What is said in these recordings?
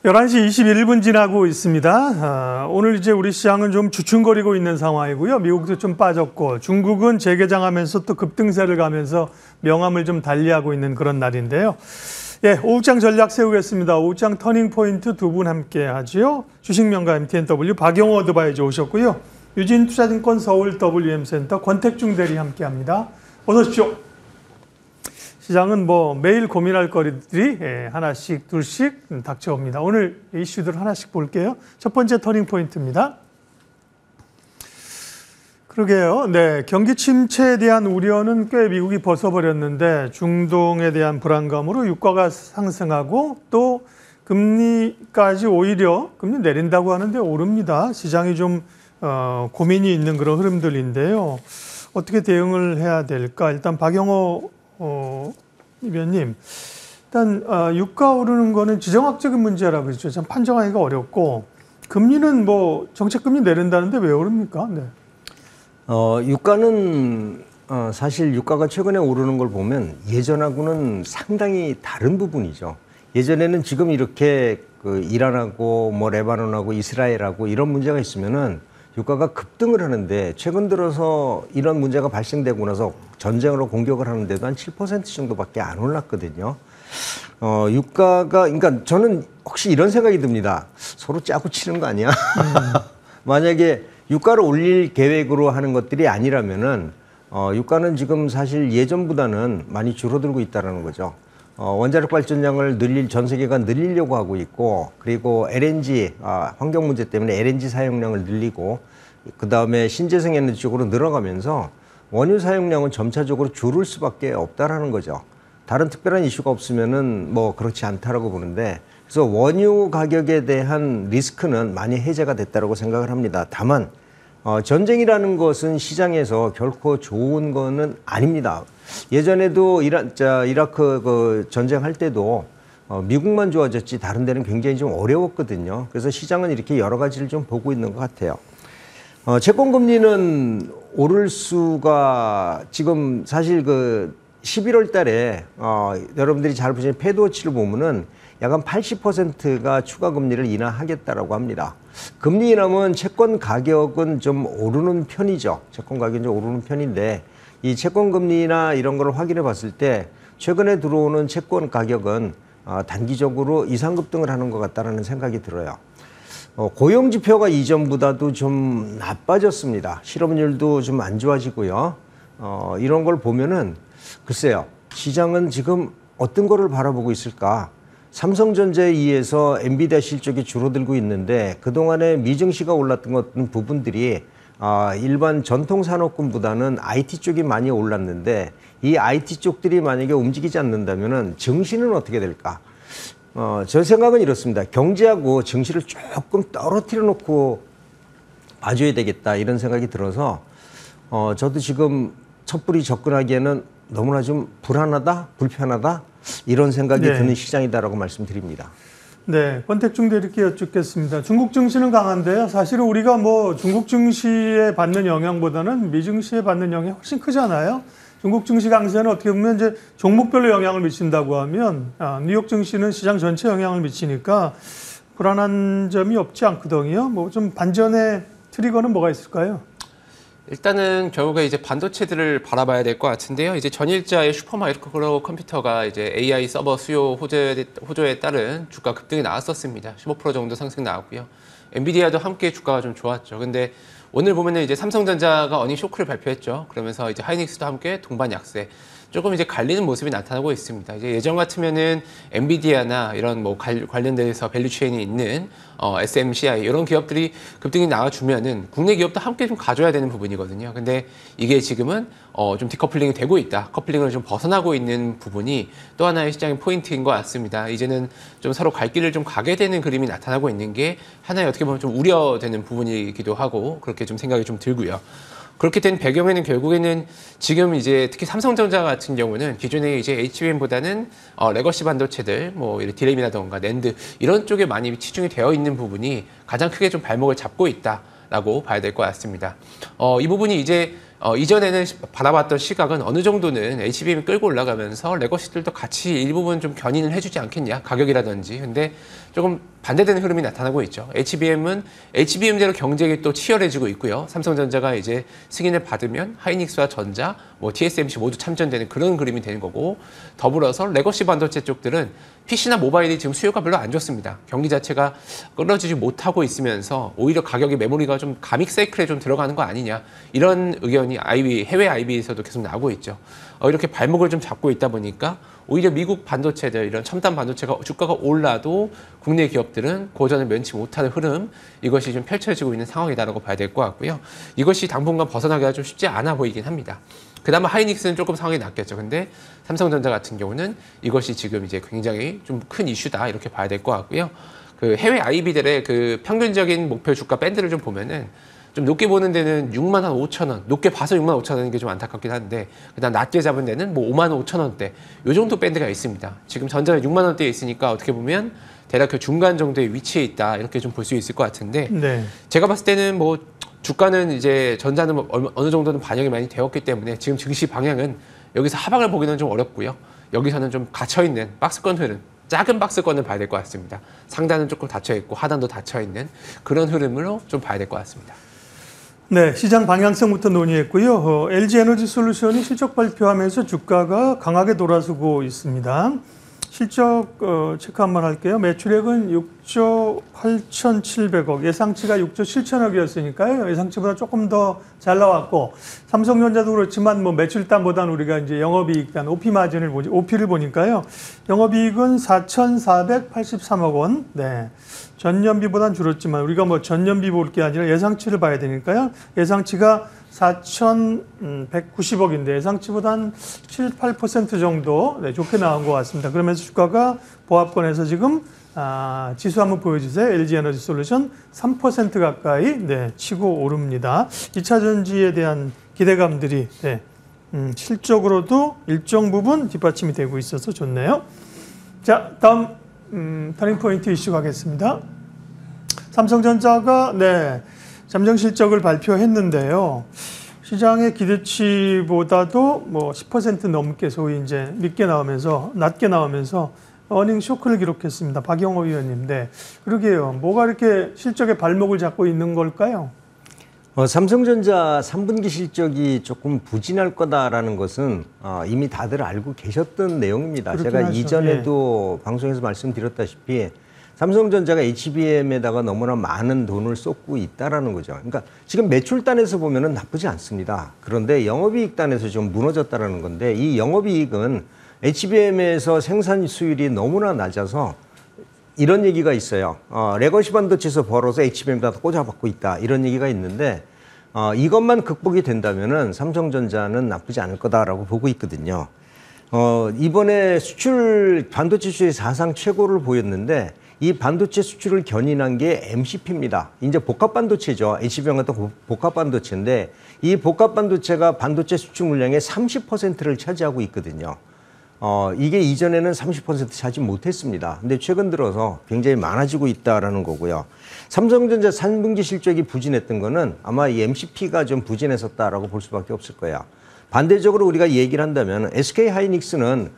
11시 21분 지나고 있습니다. 오늘 이제 우리 시장은 좀 주춤거리고 있는 상황이고요. 미국도 좀 빠졌고 중국은 재개장하면서 또 급등세를 가면서 명암을 좀 달리하고 있는 그런 날인데요. 예, 오후장 전략 세우겠습니다. 오후장 터닝포인트 두 분 함께 하지요. 주식명가 MTNW 박영호 어드바이저 오셨고요. 유진투자증권 서울 WM센터 권택중 대리 함께합니다. 어서 오십시오. 시장은 뭐 매일 고민할 거리들이 하나씩 둘씩 닥쳐옵니다. 오늘 이슈들 하나씩 볼게요. 첫 번째 터닝 포인트입니다. 그러게요. 네, 경기 침체에 대한 우려는 꽤 미국이 벗어버렸는데 중동에 대한 불안감으로 유가가 상승하고 또 금리까지 오히려 금리 내린다고 하는데 오릅니다. 시장이 좀 고민이 있는 그런 흐름들인데요. 어떻게 대응을 해야 될까? 일단 박영호 위원님, 일단 유가 오르는 거는 지정학적인 문제라고 그랬죠. 참 판정하기가 어렵고 금리는 뭐 정책금리 내린다는데 왜 오릅니까? 네. 유가는 사실 유가가 최근에 오르는 걸 보면 예전하고는 상당히 다른 부분이죠. 예전에는 지금 이렇게 그 이란하고 뭐 레바논하고 이스라엘하고 이런 문제가 있으면은 유가가 급등을 하는데 최근 들어서 이런 문제가 발생되고 나서 전쟁으로 공격을 하는데도 한 7% 정도밖에 안 올랐거든요. 유가가, 그러니까 저는 혹시 이런 생각이 듭니다. 서로 짜고 치는 거 아니야? 만약에 유가를 올릴 계획으로 하는 것들이 아니라면은 유가는 지금 사실 예전보다는 많이 줄어들고 있다는 거죠. 원자력 발전량을 전 세계가 늘리려고 하고 있고, 그리고 LNG, 환경 문제 때문에 LNG 사용량을 늘리고, 그 다음에 신재생 에너지 쪽으로 늘어가면서 원유 사용량은 점차적으로 줄을 수밖에 없다라는 거죠. 다른 특별한 이슈가 없으면은 뭐 그렇지 않다라고 보는데, 그래서 원유 가격에 대한 리스크는 많이 해제가 됐다라고 생각을 합니다. 다만, 전쟁이라는 것은 시장에서 결코 좋은 거는 아닙니다. 예전에도 이라크 그 전쟁할 때도 미국만 좋아졌지 다른 데는 굉장히 좀 어려웠거든요. 그래서 시장은 이렇게 여러 가지를 좀 보고 있는 것 같아요. 채권금리는 오를 수가 지금 사실 그 11월 달에 여러분들이 잘 보시는 패드워치를 보면은 약 한 80%가 추가 금리를 인하하겠다라고 합니다. 금리 인하면 채권 가격은 좀 오르는 편이죠. 채권 가격이 좀 오르는 편인데 이 채권 금리나 이런 걸 확인해 봤을 때 최근에 들어오는 채권 가격은 단기적으로 이상급등을 하는 것 같다는 생각이 들어요. 고용 지표가 이전보다도 좀 나빠졌습니다. 실업률도 좀 안 좋아지고요. 이런 걸 보면은 글쎄요, 시장은 지금 어떤 거를 바라보고 있을까? 삼성전자에 의해서 엔비디아 실적이 줄어들고 있는데 그동안에 미증시가 올랐던 부분들이 일반 전통 산업군보다는 IT 쪽이 많이 올랐는데 이 IT 쪽들이 만약에 움직이지 않는다면은 증시는 어떻게 될까? 제 생각은 이렇습니다. 경제하고 증시를 조금 떨어뜨려 놓고 봐줘야 되겠다 이런 생각이 들어서 저도 지금 섣불리 접근하기에는 너무나 좀 불안하다, 불편하다 이런 생각이 드는 시장이다라고 말씀드립니다. 네, 권택중 대리께 여쭙겠습니다. 중국 증시는 강한데요. 사실은 우리가 뭐 중국 증시에 받는 영향보다는 미 증시에 받는 영향이 훨씬 크잖아요. 중국 증시 강세는 어떻게 보면 이제 종목별로 영향을 미친다고 하면 뉴욕 증시는 시장 전체 영향을 미치니까 불안한 점이 없지 않거든요. 뭐 좀 반전의 트리거는 뭐가 있을까요? 일단은 결국에 이제 반도체들을 바라봐야 될 것 같은데요. 이제 전일자의 슈퍼마이크로 컴퓨터가 이제 AI 서버 수요 호조에 따른 주가 급등이 나왔었습니다. 15% 정도 상승 나왔고요. 엔비디아도 함께 주가가 좀 좋았죠. 근데 오늘 보면은 이제 삼성전자가 어닝 쇼크를 발표했죠. 그러면서 이제 하이닉스도 함께 동반 약세. 조금 이제 갈리는 모습이 나타나고 있습니다. 이제 예전 같으면은 엔비디아나 이런 뭐 관련돼서 밸류체인이 있는 SMCI 이런 기업들이 급등이 나와주면은 국내 기업도 함께 좀 가져야 되는 부분이거든요. 근데 이게 지금은 좀 디커플링이 되고 있다. 커플링을 좀 벗어나고 있는 부분이 또 하나의 시장의 포인트인 것 같습니다. 이제는 좀 서로 갈 길을 좀 가게 되는 그림이 나타나고 있는 게 하나의 어떻게 보면 좀 우려되는 부분이기도 하고 그렇게 좀 생각이 좀 들고요. 그렇게 된 배경에는 결국에는 지금 이제 특히 삼성전자 같은 경우는 기존에 이제 HBM보다는 레거시 반도체들 뭐 디램이라던가 낸드 이런 쪽에 많이 치중이 되어 있는 부분이 가장 크게 좀 발목을 잡고 있다라고 봐야 될 것 같습니다. 이 부분이 이제 이전에는 바라봤던 시각은 어느 정도는 HBM이 끌고 올라가면서 레거시들도 같이 일부분 좀 견인을 해주지 않겠냐, 가격이라든지. 근데 조금 반대되는 흐름이 나타나고 있죠. HBM은 HBM대로 경쟁이 또 치열해지고 있고요. 삼성전자가 이제 승인을 받으면 하이닉스와 전자, 뭐 TSMC 모두 참전되는 그런 그림이 되는 거고, 더불어서 레거시 반도체 쪽들은 PC나 모바일이 지금 수요가 별로 안 좋습니다. 경기 자체가 끌어지지 못하고 있으면서 오히려 가격이 메모리가 좀 가믹 사이클에 좀 들어가는 거 아니냐, 이런 의견이 해외 IB에서도 계속 나오고 있죠. 이렇게 발목을 좀 잡고 있다 보니까 오히려 미국 반도체들, 이런 첨단 반도체가 주가가 올라도 국내 기업들은 고전을 면치 못하는 흐름, 이것이 좀 펼쳐지고 있는 상황이다라고 봐야 될 것 같고요. 이것이 당분간 벗어나기가 좀 쉽지 않아 보이긴 합니다. 그나마 하이닉스는 조금 상황이 낫겠죠. 근데 삼성전자 같은 경우는 이것이 지금 이제 굉장히 좀 큰 이슈다, 이렇게 봐야 될 것 같고요. 그 해외 IB들의 그 평균적인 목표 주가 밴드를 좀 보면은 좀 높게 보는 데는 6만 한 5천 원, 높게 봐서 6만 5천 원인 게 좀 안타깝긴 한데, 그다음 낮게 잡은 데는 뭐 5만 5천 원대, 요 정도 밴드가 있습니다. 지금 전자는 6만 원대에 있으니까 어떻게 보면 대략 그 중간 정도의 위치에 있다, 이렇게 좀 볼 수 있을 것 같은데, 네. 제가 봤을 때는 뭐 주가는 이제 전자는 어느 정도는 반영이 많이 되었기 때문에 지금 증시 방향은 여기서 하방을 보기는 좀 어렵고요. 여기서는 좀 갇혀있는 박스권 흐름, 작은 박스권을 봐야 될 것 같습니다. 상단은 조금 닫혀있고 하단도 닫혀있는 그런 흐름으로 좀 봐야 될 것 같습니다. 네, 시장 방향성부터 논의했고요. LG에너지솔루션이 실적 발표하면서 주가가 강하게 돌아서고 있습니다. 실적 체크 한번 할게요. 매출액은 6조 8,700억, 예상치가 6조 7천억이었으니까요. 예상치보다 조금 더 잘 나왔고, 삼성전자도 그렇지만 뭐 매출단보다는 우리가 이제 영업이익단 OP를 보니까요. 영업이익은 4,483억 원. 네. 전년비보단 줄었지만 우리가 뭐 전년비 볼 게 아니라 예상치를 봐야 되니까요. 예상치가 4,190억인데 예상치보다 한 7, 8% 정도 좋게 나온 것 같습니다. 그러면서 주가가 보합권에서 지금 지수 한번 보여주세요. LG에너지솔루션 3% 가까이 치고 오릅니다. 2차 전지에 대한 기대감들이 실적으로도 일정 부분 뒷받침이 되고 있어서 좋네요. 자, 다음 터닝포인트 이슈 가겠습니다. 삼성전자가 잠정 실적을 발표했는데요. 시장의 기대치보다도 뭐 10% 넘게 소위 이제 낮게 나오면서 어닝 쇼크를 기록했습니다. 박영호 위원님. 네. 그러게요. 뭐가 이렇게 실적의 발목을 잡고 있는 걸까요? 삼성전자 3분기 실적이 조금 부진할 거다라는 것은 이미 다들 알고 계셨던 내용입니다. 제가 하죠. 이전에도 방송에서 말씀드렸다시피 삼성전자가 HBM에다가 너무나 많은 돈을 쏟고 있다라는 거죠. 그러니까 지금 매출단에서 보면은 나쁘지 않습니다. 그런데 영업이익단에서 좀 무너졌다라는 건데, 이 영업이익은 HBM에서 생산 수율이 너무나 낮아서 이런 얘기가 있어요. 레거시 반도체에서 벌어서 HBM에다 꽂아받고 있다, 이런 얘기가 있는데, 이것만 극복이 된다면은 삼성전자는 나쁘지 않을 거다라고 보고 있거든요. 이번에 반도체 수출이 사상 최고를 보였는데, 이 반도체 수출을 견인한 게 MCP입니다. 이제 복합 반도체죠. HBM 같은 복합 반도체인데, 이 복합 반도체가 반도체 수출 물량의 30%를 차지하고 있거든요. 이게 이전에는 30% 차지 못했습니다. 근데 최근 들어서 굉장히 많아지고 있다라는 거고요. 삼성전자 3분기 실적이 부진했던 거는 아마 이 MCP가 좀 부진했었다라고 볼 수밖에 없을 거예요. 반대적으로 우리가 얘기를 한다면 SK 하이닉스는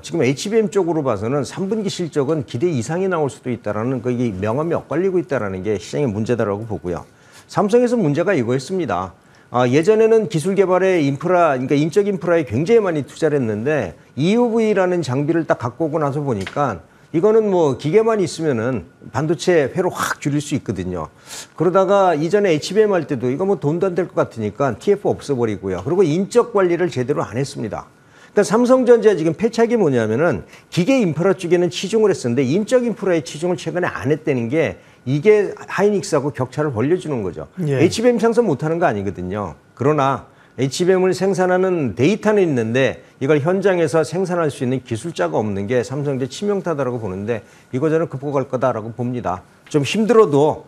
지금 HBM 쪽으로 봐서는 3분기 실적은 기대 이상이 나올 수도 있다라는 거기 명암이 엇갈리고 있다라는 게 시장의 문제다라고 보고요. 삼성에서 문제가 이거였습니다. 예전에는 기술 개발에 그러니까 인적 인프라에 굉장히 많이 투자를 했는데 EUV라는 장비를 딱 갖고 오고 나서 보니까 이거는 뭐 기계만 있으면은 반도체 회로 확 줄일 수 있거든요. 그러다가 이전에 HBM 할 때도 이거 뭐 돈도 안 될 것 같으니까 TF 없애버리고요. 그리고 인적 관리를 제대로 안 했습니다. 그러니까 삼성전자 지금 패착이 뭐냐면은 기계 인프라 쪽에는 치중을 했었는데 인적 인프라에 치중을 최근에 안 했다는 게, 이게 하이닉스하고 격차를 벌려주는 거죠. 예. HBM 생산 못하는 거 아니거든요. 그러나 HBM을 생산하는 데이터는 있는데 이걸 현장에서 생산할 수 있는 기술자가 없는 게 삼성전자 치명타다라고 보는데, 이거 저는 극복할 거다라고 봅니다. 좀 힘들어도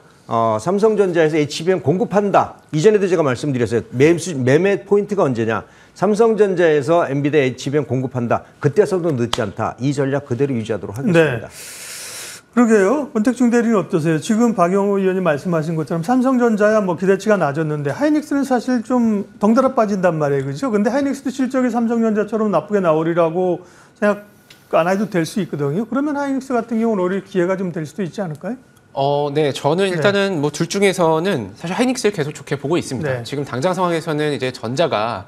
삼성전자에서 HBM 공급한다. 이전에도 제가 말씀드렸어요. 매매 포인트가 언제냐. 삼성전자에서 엔비디아 HBM 공급한다. 그때서도 늦지 않다. 이 전략 그대로 유지하도록 하겠습니다. 네. 그러게요. 권택중 대리는 어떠세요? 지금 박영호 의원이 말씀하신 것처럼 삼성전자야 뭐 기대치가 낮았는데 하이닉스는 사실 좀 덩달아 빠진단 말이에요. 그죠? 근데 하이닉스도 실적이 삼성전자처럼 나쁘게 나오리라고 생각 안 해도 될 수 있거든요. 그러면 하이닉스 같은 경우는 오히려 기회가 좀 될 수도 있지 않을까요? 네, 저는 일단은 뭐 둘 중에서는 사실 하이닉스를 계속 좋게 보고 있습니다. 네. 지금 당장 상황에서는 이제 전자가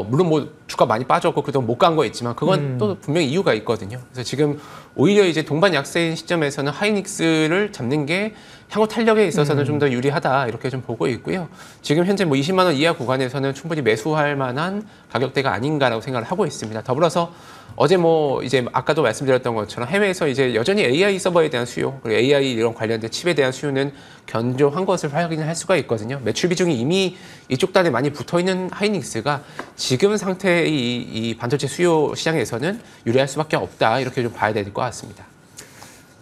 물론 뭐 주가 많이 빠졌고 그동안 못 간 거 있지만 그건 또 분명히 이유가 있거든요. 그래서 지금 오히려 이제 동반 약세인 시점에서는 하이닉스를 잡는 게 향후 탄력에 있어서는 좀 더 유리하다 이렇게 좀 보고 있고요. 지금 현재 뭐 20만 원 이하 구간에서는 충분히 매수할 만한 가격대가 아닌가라고 생각을 하고 있습니다. 더불어서 어제 뭐 이제 아까도 말씀드렸던 것처럼 해외에서 이제 여전히 AI 서버에 대한 수요, 그리고 AI 이런 관련된 칩에 대한 수요는 견조한 것을 확인할 수가 있거든요. 매출 비중이 이미 이쪽 단에 많이 붙어 있는 하이닉스가 지금 상태의 이 반도체 수요 시장에서는 유리할 수밖에 없다 이렇게 좀 봐야 될 것 같습니다.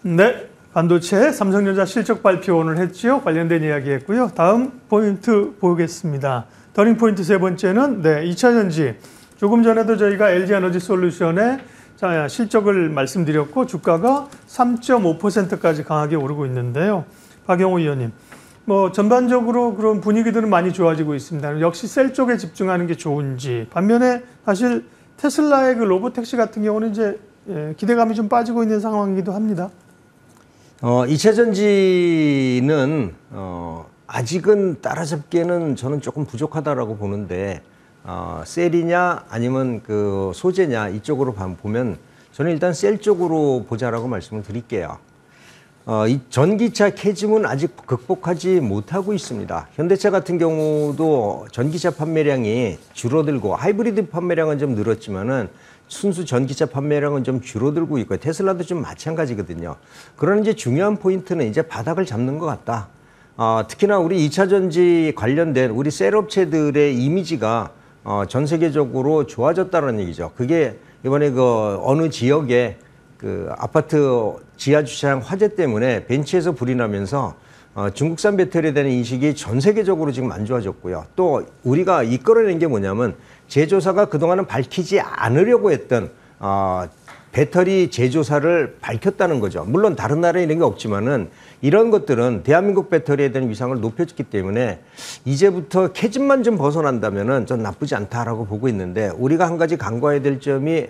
네. 반도체 삼성전자 실적 발표 오늘 했지요. 관련된 이야기 했고요. 다음 포인트 보겠습니다. 터닝 포인트 세 번째는 2차전지. 조금 전에도 저희가 LG에너지솔루션의 실적을 말씀드렸고 주가가 3.5%까지 강하게 오르고 있는데요. 박영호 의원님, 뭐 전반적으로 그런 분위기들은 많이 좋아지고 있습니다. 역시 셀 쪽에 집중하는 게 좋은지, 반면에 사실 테슬라의 그 로보택시 같은 경우는 이제 기대감이 좀 빠지고 있는 상황이기도 합니다. 2차 전지는 아직은 따라잡기에는 저는 조금 부족하다라고 보는데 셀이냐 아니면 그 소재냐 이쪽으로 보면 저는 일단 셀 쪽으로 보자라고 말씀을 드릴게요. 이 전기차 캐즘은 아직 극복하지 못하고 있습니다. 현대차 같은 경우도 전기차 판매량이 줄어들고 하이브리드 판매량은 좀 늘었지만은 순수 전기차 판매량은 좀 줄어들고 있고 테슬라도 좀 마찬가지거든요. 그러나 이제 중요한 포인트는 이제 바닥을 잡는 것 같다. 특히나 우리 2차 전지 관련된 우리 셀 업체들의 이미지가 전 세계적으로 좋아졌다는 얘기죠. 그게 이번에 그 어느 지역에 그 아파트 지하 주차장 화재 때문에 벤치에서 불이 나면서 중국산 배터리에 대한 인식이 전 세계적으로 지금 안 좋아졌고요. 또 우리가 이끌어낸 게 뭐냐면 제조사가 그동안은 밝히지 않으려고 했던 배터리 제조사를 밝혔다는 거죠. 물론 다른 나라에 이런 게 없지만은 이런 것들은 대한민국 배터리에 대한 위상을 높여줬기 때문에 이제부터 캐즘만 좀 벗어난다면은 전 나쁘지 않다라고 보고 있는데 우리가 한 가지 간과해야 될 점이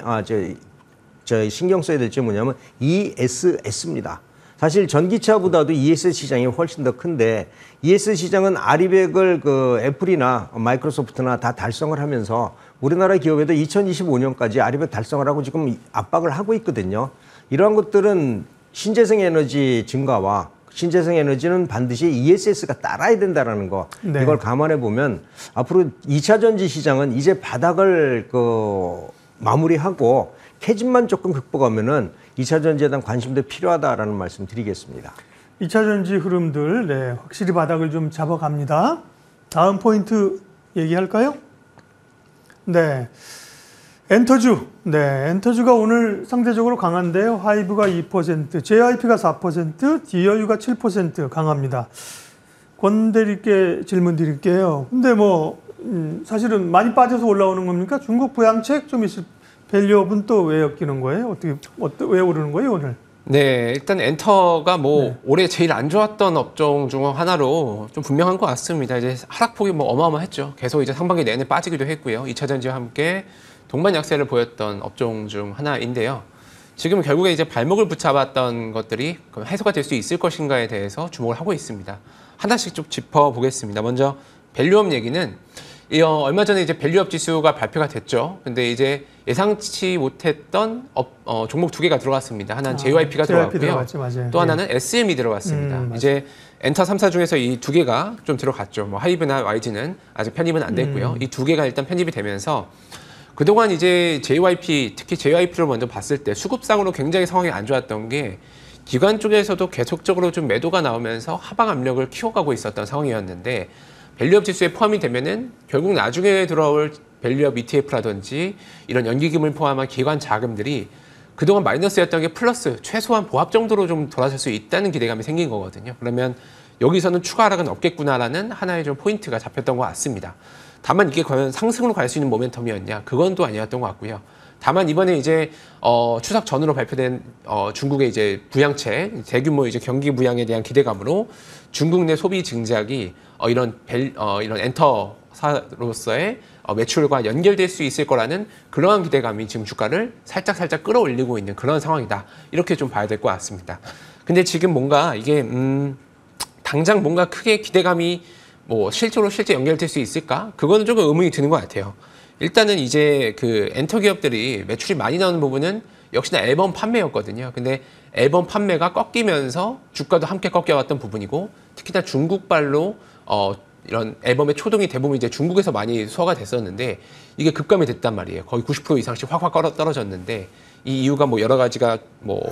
저 신경 써야 될 점이 뭐냐면 ESS입니다. 사실 전기차보다도 ESS 시장이 훨씬 더 큰데 ESS 시장은 아리백을 그 애플이나 마이크로소프트나 다 달성을 하면서 우리나라 기업에도 2025년까지 아리백 달성을 하고 지금 압박을 하고 있거든요. 이러한 것들은 신재생 에너지 증가와 신재생 에너지는 반드시 ESS가 따라야 된다라는 거. 네. 이걸 감안해 보면 앞으로 2차 전지 시장은 이제 바닥을 마무리하고 캐즘만 조금 극복하면은 2차 전지에 대한 관심도 필요하다라는 말씀 드리겠습니다. 2차 전지 흐름들 확실히 바닥을 좀 잡아갑니다. 다음 포인트 얘기할까요? 네. 엔터주. 네. 엔터주가 오늘 상대적으로 강한데요. 하이브가 2%, JYP가 4%, DIU가 7% 강합니다. 권 대리께 질문 드릴게요. 근데 사실은 많이 빠져서 올라오는 겁니까? 중국 부양책 좀 있을 밸류업은 또 왜 엮이는 거예요? 왜 오르는 거예요, 오늘? 네, 일단 엔터가 올해 제일 안 좋았던 업종 중 하나로 좀 분명한 것 같습니다. 이제 하락폭이 어마어마했죠. 계속 이제 상반기 내내 빠지기도 했고요. 2차 전지와 함께 동반 약세를 보였던 업종 중 하나인데요. 지금 결국에 이제 발목을 붙잡았던 것들이 해소가 될 수 있을 것인가에 대해서 주목을 하고 있습니다. 하나씩 좀 짚어보겠습니다. 먼저 밸류업 얘기는 얼마 전에 이제 밸류업 지수가 발표가 됐죠. 근데 이제 예상치 못했던 종목 두 개가 들어갔습니다. 하나는 JYP가 들어갔고요. 또 하나는 SM이 들어갔습니다. 이제 엔터 3사 중에서 이 두 개가 좀 들어갔죠. 하이브나 YG는 아직 편입은 안 됐고요. 이 두 개가 일단 편입이 되면서 그동안 이제 JYP, 특히 JYP를 먼저 봤을 때 수급상으로 굉장히 상황이 안 좋았던 게 기관 쪽에서도 계속적으로 좀 매도가 나오면서 하방 압력을 키워가고 있었던 상황이었는데 밸류업 지수에 포함이 되면은 결국 나중에 들어올 밸류업 ETF라든지 이런 연기금을 포함한 기관 자금들이 그동안 마이너스였던 게 플러스 최소한 보합 정도로 좀 돌아설 수 있다는 기대감이 생긴 거거든요. 그러면 여기서는 추가 하락은 없겠구나라는 하나의 좀 포인트가 잡혔던 것 같습니다. 다만 이게 과연 상승으로 갈 수 있는 모멘텀이었냐? 그건 또 아니었던 것 같고요. 다만 이번에 이제 추석 전으로 발표된 중국의 이제 부양책, 대규모 이제 경기 부양에 대한 기대감으로 중국 내 소비 증작이 이런 엔터사로서의 매출과 연결될 수 있을 거라는 그러한 기대감이 지금 주가를 살짝 끌어올리고 있는 그런 상황이다. 이렇게 좀 봐야 될 것 같습니다. 근데 지금 뭔가 이게 당장 뭔가 크게 기대감이 뭐 실제 연결될 수 있을까? 그거는 조금 의문이 드는 것 같아요. 일단은 이제 그 엔터 기업들이 매출이 많이 나오는 부분은 역시나 앨범 판매였거든요. 근데 앨범 판매가 꺾이면서 주가도 함께 꺾여왔던 부분이고, 특히나 중국발로 이런 앨범의 초동이 대부분 이제 중국에서 많이 소화가 됐었는데 이게 급감이 됐단 말이에요. 거의 90% 이상씩 확 떨어졌는데, 이 이유가 뭐 여러 가지가 뭐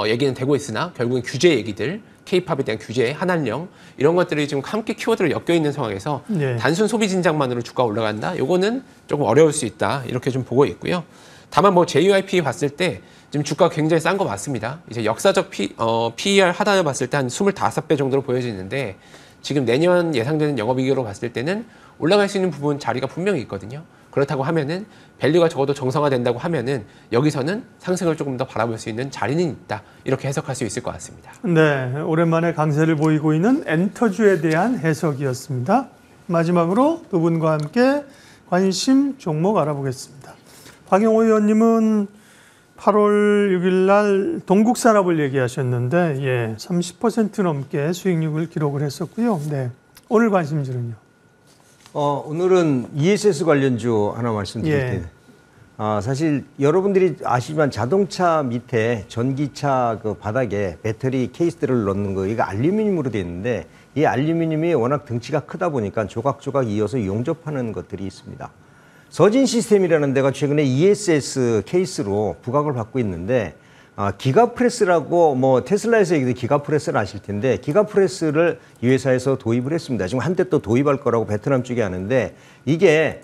얘기는 되고 있으나 결국엔 규제 얘기들, K-팝에 대한 규제, 한한령 이런 것들이 지금 함께 키워드로 엮여 있는 상황에서 네. 단순 소비 진작만으로 주가가 올라간다? 요거는 조금 어려울 수 있다. 이렇게 좀 보고 있고요. 다만 뭐 JYP 봤을 때 지금 주가가 굉장히 싼 거 맞습니다. 이제 역사적 PER 하단을 봤을 때 한 25배 정도로 보여지는데, 지금 내년 예상되는 영업이익으로 봤을 때는 올라갈 수 있는 부분 자리가 분명히 있거든요. 그렇다고 하면은 밸류가 적어도 정상화된다고 하면은 여기서는 상승을 조금 더 바라볼 수 있는 자리는 있다. 이렇게 해석할 수 있을 것 같습니다. 네, 오랜만에 강세를 보이고 있는 엔터주에 대한 해석이었습니다. 마지막으로 두 분과 함께 관심 종목 알아보겠습니다. 박영호 의원님은 8월 6일 날 동국산업을 얘기하셨는데 30% 넘게 수익률을 기록을 했었고요. 네, 오늘 관심주는요? 오늘은 ESS 관련주 하나 말씀드릴게요. 사실 여러분들이 아시지만 자동차 밑에 전기차 그 바닥에 배터리 케이스들을 넣는 거, 이거 알루미늄으로 되어 있는데, 이 알루미늄이 워낙 덩치가 크다 보니까 조각조각 이어서 용접하는 것들이 있습니다. 서진 시스템이라는 데가 최근에 ESS 케이스로 부각을 받고 있는데, 기가프레스라고 뭐 테슬라에서 얘기도 기가프레스를 아실 텐데, 기가프레스를 이 회사에서 도입을 했습니다. 지금 한때 또 도입할 거라고 베트남 쪽에 하는데, 이게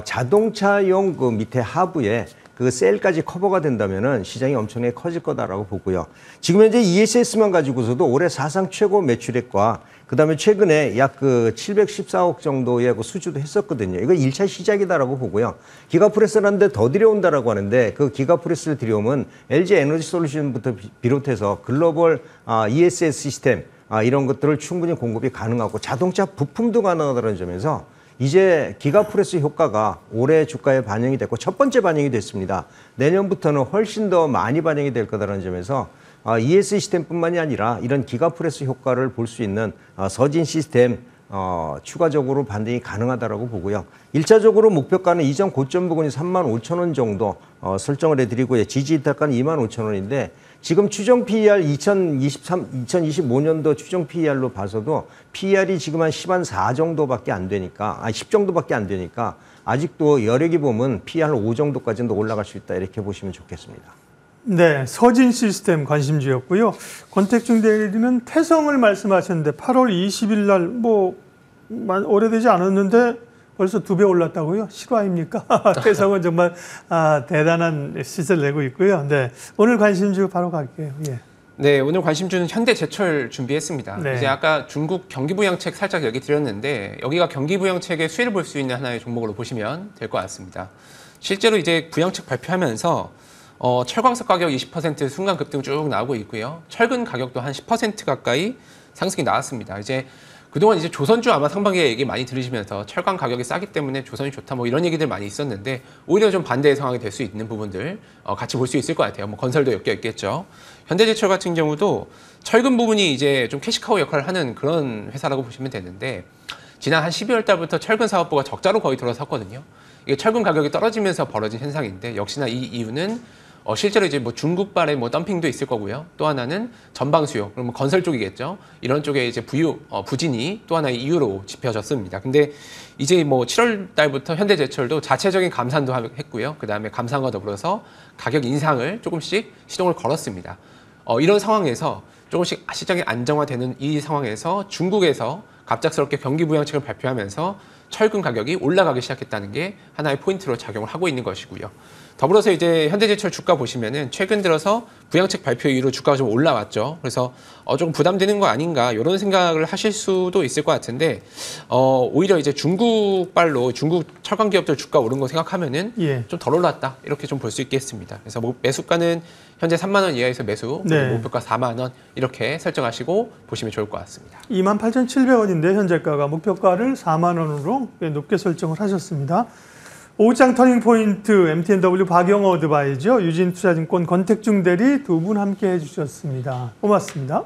자동차용 그 밑에 하부에 그 셀까지 커버가 된다면은 시장이 엄청나게 커질 거다라고 보고요. 지금 현재 ESS만 가지고서도 올해 사상 최고 매출액과 그다음에 최근에 약 그 714억 정도의 그 수주도 했었거든요. 이거 1차 시작이다라고 보고요. 기가프레스라는 데 더 들여온다라고 하는데, 그 기가프레스를 들여오면 LG 에너지 솔루션부터 비롯해서 글로벌 ESS 시스템 이런 것들을 충분히 공급이 가능하고 자동차 부품도 가능하다는 점에서 이제 기가프레스 효과가 올해 주가에 반영이 됐고 첫 번째 반영이 됐습니다. 내년부터는 훨씬 더 많이 반영이 될 거다라는 점에서 ES 시스템뿐만이 아니라 이런 기가프레스 효과를 볼 수 있는 서진 시스템 추가적으로 반등이 가능하다라고 보고요. 1차적으로 목표가는 이전 고점 부근이 35,000원 정도 설정을 해드리고요. 지지 이탈가는 25,000원인데 지금 추정 PER 2025년도 추정 PER로 봐서도 PER이 지금 한 10한4 정도밖에 안 되니까, 10 정도밖에 안 되니까 아직도 여력이 보면 PER 5 정도까지는 올라갈 수 있다, 이렇게 보시면 좋겠습니다. 네, 서진 시스템 관심주였고요. 권택중 대리는 태성을 말씀하셨는데 8월 20일 날 뭐 오래되지 않았는데 벌써 2배 올랐다고요? 실화입니까? 태성은 정말 대단한 시세를 내고 있고요. 네, 오늘 관심주 바로 갈게요. 예. 네, 오늘 관심주는 현대제철 준비했습니다. 네. 이제 아까 중국 경기부양책 살짝 얘기 드렸는데, 여기가 경기부양책의 수혜를 볼 수 있는 하나의 종목으로 보시면 될 것 같습니다. 실제로 이제 부양책 발표하면서 철광석 가격 20% 순간 급등 쭉 나오고 있고요. 철근 가격도 한 10% 가까이 상승이 나왔습니다. 이제 그동안 이제 조선주 아마 상반기에 얘기 많이 들으시면서 철강 가격이 싸기 때문에 조선이 좋다 뭐 이런 얘기들 많이 있었는데, 오히려 좀 반대의 상황이 될 수 있는 부분들 같이 볼 수 있을 것 같아요. 뭐 건설도 엮여 있겠죠. 현대제철 같은 경우도 철근 부분이 이제 좀 캐시카우 역할을 하는 그런 회사라고 보시면 되는데, 지난 한 12월 달부터 철근 사업부가 적자로 거의 들어섰거든요. 이게 철근 가격이 떨어지면서 벌어진 현상인데, 역시나 이 이유는 실제로 이제 뭐 중국발의 뭐 덤핑도 있을 거고요. 또 하나는 전방 수요, 그러면 건설 쪽이겠죠. 이런 쪽에 이제 부진이 또 하나의 이유로 짚혀졌습니다. 근데 이제 뭐 7월 달부터 현대제철도 자체적인 감산도 했고요. 그 다음에 감산과 더불어서 가격 인상을 조금씩 시동을 걸었습니다. 이런 상황에서 조금씩 시장이 안정화되는 이 상황에서 중국에서 갑작스럽게 경기부양책을 발표하면서 철근 가격이 올라가기 시작했다는 게 하나의 포인트로 작용을 하고 있는 것이고요. 더불어서 이제 현대제철 주가 보시면은 최근 들어서 부양책 발표 이후로 주가가 좀 올라왔죠. 그래서 조금 부담되는 거 아닌가 이런 생각을 하실 수도 있을 것 같은데 오히려 이제 중국발로 중국 철강 기업들 주가 오른 거 생각하면은 예. 좀 덜 올랐다 이렇게 좀 볼 수 있겠습니다. 그래서 매수가는 현재 3만 원 이하에서 매수, 네. 목표가 4만 원 이렇게 설정하시고 보시면 좋을 것 같습니다. 28,700원인데 현재가가 목표가를 4만 원으로 높게 설정을 하셨습니다. 오후장 터닝포인트 MTNW 박영호 어드바이저, 유진투자증권 권택중 대리 두 분 함께 해주셨습니다. 고맙습니다.